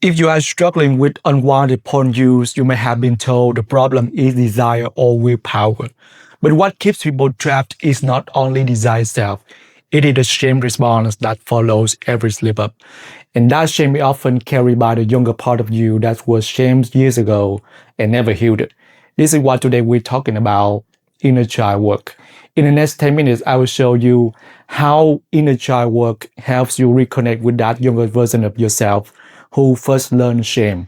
If you are struggling with unwanted porn use, you may have been told the problem is desire or willpower. But what keeps people trapped is not only desire itself, it is the shame response that follows every slip up. And that shame is often carried by the younger part of you that was shamed years ago and never healed it. This is what today we're talking about inner child work. In the next 10 minutes, I will show you how inner child work helps you reconnect with that younger version of yourself who first learned shame,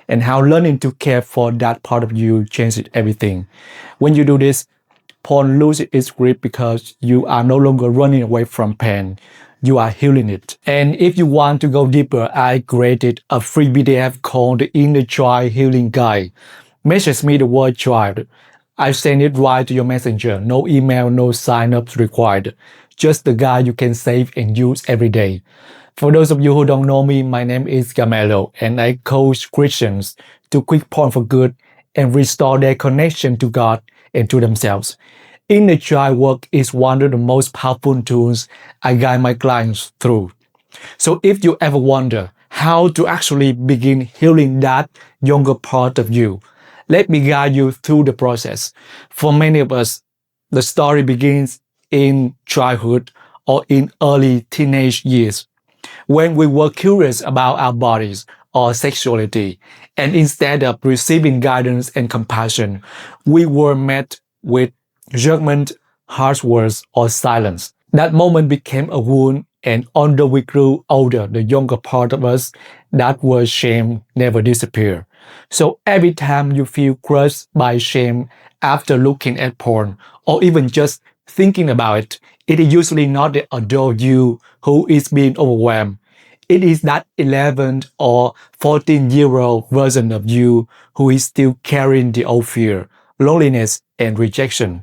and how learning to care for that part of you changes everything. When you do this, porn loses its grip because you are no longer running away from pain. You are healing it. And if you want to go deeper, I created a free PDF called the Inner Child Healing Guide. Message me the word child. I send it right to your messenger. No email, no sign-ups required. Just the guide you can save and use every day. For those of you who don't know me, my name is Gamelo, and I coach Christians to quit porn for good and restore their connection to God and to themselves. Inner child work is one of the most powerful tools I guide my clients through. So if you ever wonder how to actually begin healing that younger part of you, let me guide you through the process. For many of us, the story begins in childhood or in early teenage years, when we were curious about our bodies or sexuality, and instead of receiving guidance and compassion, we were met with judgment, harsh words, or silence. That moment became a wound, and although we grew older, the younger part of us that was shame never disappeared. So every time you feel crushed by shame after looking at porn, or even just thinking about it, it is usually not the adult you who is being overwhelmed. It is that 11 or 14-year-old version of you who is still carrying the old fear, loneliness, and rejection.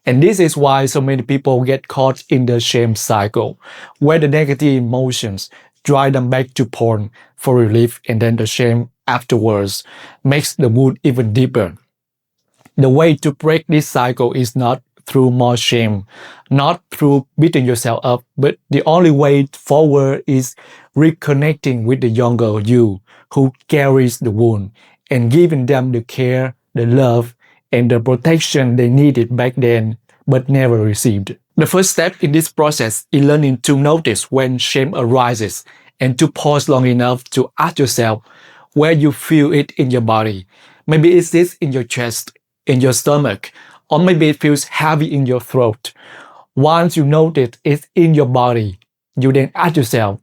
And this is why so many people get caught in the shame cycle, where the negative emotions drive them back to porn for relief, and then the shame afterwards makes the wound even deeper. The way to break this cycle is not through more shame, not through beating yourself up, but the only way forward is reconnecting with the younger you who carries the wound and giving them the care, the love, and the protection they needed back then but never received. The first step in this process is learning to notice when shame arises and to pause long enough to ask yourself where you feel it in your body. Maybe it sits in your chest, in your stomach, or maybe it feels heavy in your throat. Once you notice it's in your body, you then ask yourself,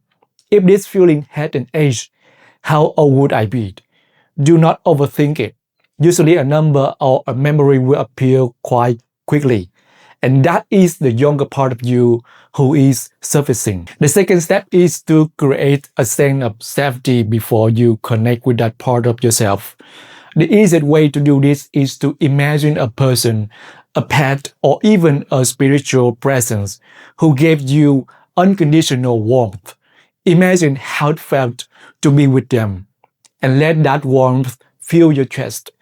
if this feeling had an age, how old would I be? Do not overthink it. Usually a number or a memory will appear quite quickly. And that is the younger part of you who is surfacing. The second step is to create a sense of safety before you connect with that part of yourself. The easiest way to do this is to imagine a person, a pet, or even a spiritual presence who gave you unconditional warmth. Imagine how it felt to be with them, and let that warmth fill your chest.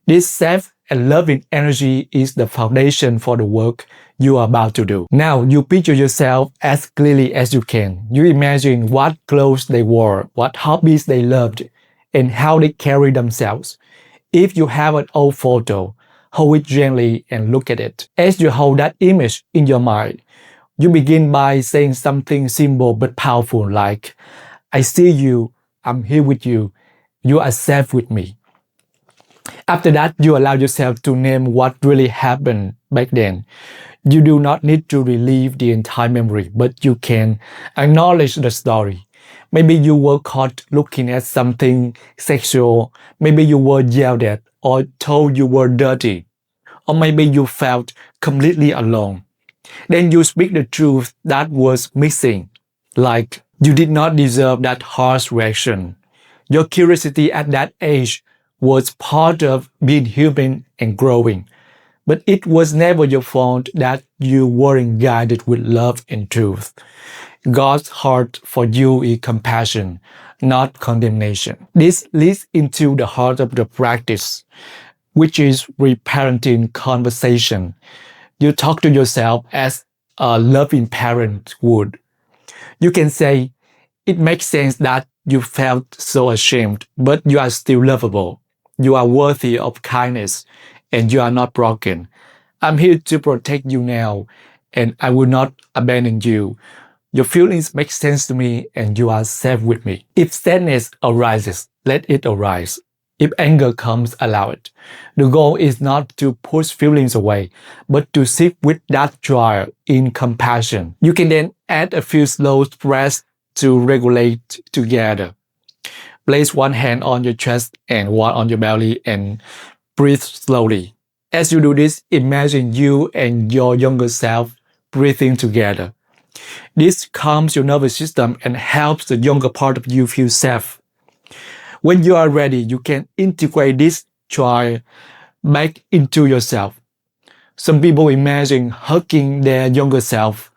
This safe and loving energy is the foundation for the work you are about to do. Now, you picture yourself as clearly as you can. You imagine what clothes they wore, what hobbies they loved, and how they carry themselves. If you have an old photo, hold it gently and look at it. As you hold that image in your mind, you begin by saying something simple but powerful like, I see you, I'm here with you, you are safe with me. After that, you allow yourself to name what really happened back then. You do not need to relive the entire memory, but you can acknowledge the story. Maybe you were caught looking at something sexual. Maybe you were yelled at or told you were dirty. Or maybe you felt completely alone. Then you speak the truth that was missing. Like, you did not deserve that harsh reaction. Your curiosity at that age was part of being human and growing. But it was never your fault that you weren't guided with love and truth. God's heart for you is compassion, not condemnation. This leads into the heart of the practice, which is reparenting conversation. You talk to yourself as a loving parent would. You can say, It makes sense that you felt so ashamed, but you are still lovable. You are worthy of kindness, and you are not broken. I'm here to protect you now, and I will not abandon you. Your feelings make sense to me, and you are safe with me. If sadness arises, let it arise. If anger comes, allow it. The goal is not to push feelings away, but to sit with that joy in compassion. You can then add a few slow breaths to regulate together. Place one hand on your chest and one on your belly and breathe slowly. As you do this, imagine you and your younger self breathing together. This calms your nervous system and helps the younger part of you feel safe. When you are ready, you can integrate this joy back into yourself. Some people imagine hugging their younger self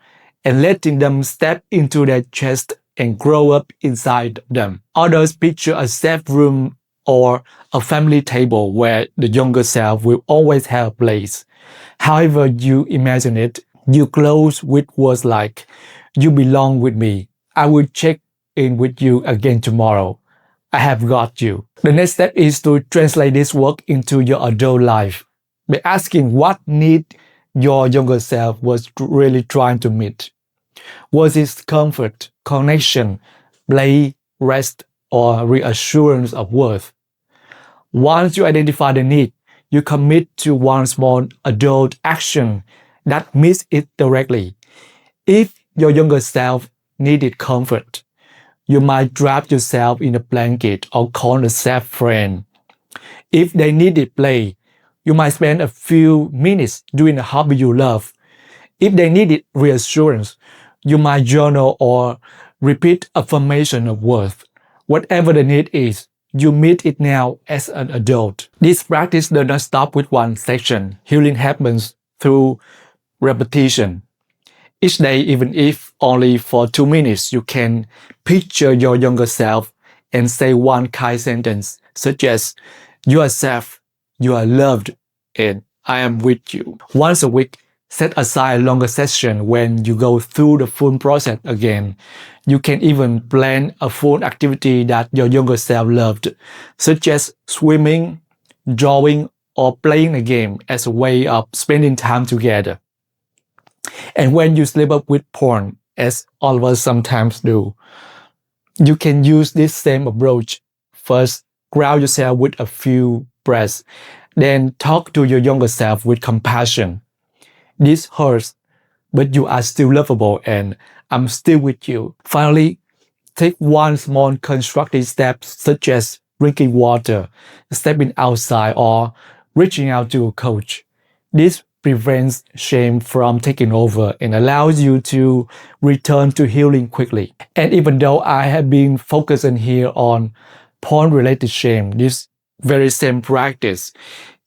and letting them step into their chest and grow up inside them. Others picture a safe room or a family table where the younger self will always have a place. However you imagine it, you close with words like, "You belong with me. I will check in with you again tomorrow. I have got you." The next step is to translate this work into your adult life by asking what need your younger self was really trying to meet. Was it comfort, connection, play, rest, or reassurance of worth? Once you identify the need, you commit to one small adult action that meets it directly. If your younger self needed comfort, you might wrap yourself in a blanket or call a safe friend. If they needed play, you might spend a few minutes doing a hobby you love. If they needed reassurance, you might journal or repeat affirmation of worth. Whatever the need is, you meet it now as an adult. This practice does not stop with one session. Healing happens through repetition. Each day, even if only for 2 minutes, you can picture your younger self and say one kind sentence, such as, "You are safe, you are loved, and I am with you." Once a week, set aside a longer session when you go through the full process again. You can even plan a full activity that your younger self loved, such as swimming, drawing, or playing a game as a way of spending time together. And when you slip up with porn, as all of us sometimes do, you can use this same approach. First, ground yourself with a few breaths, then talk to your younger self with compassion. "This hurts, but you are still lovable and I'm still with you." Finally, take one small constructive step, such as drinking water, stepping outside, or reaching out to a coach. This prevents shame from taking over and allows you to return to healing quickly. And even though I have been focusing here on porn-related shame, this very same practice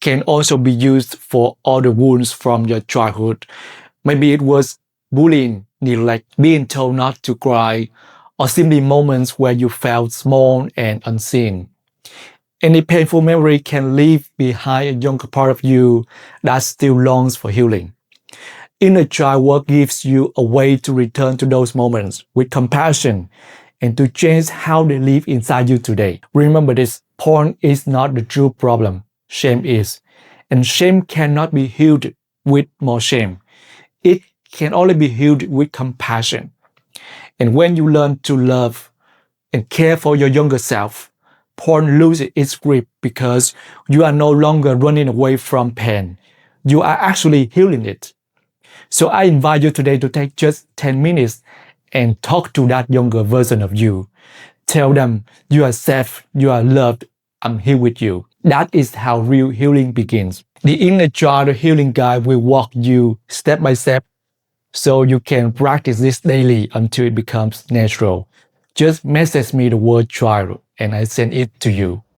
can also be used for other wounds from your childhood. Maybe it was bullying, neglect, being told not to cry, or simply moments where you felt small and unseen. Any painful memory can leave behind a younger part of you that still longs for healing. Inner child work gives you a way to return to those moments with compassion and to change how they live inside you today. Remember this, porn is not the true problem, shame is. And shame cannot be healed with more shame. It can only be healed with compassion. And when you learn to love and care for your younger self, porn loses its grip because you are no longer running away from pain. You are actually healing it. So I invite you today to take just 10 minutes and talk to that younger version of you. Tell them you are safe, you are loved, I'm here with you. That is how real healing begins. The Inner Child Healing Guide will walk you step by step so you can practice this daily until it becomes natural. Just message me the word child and I send it to you.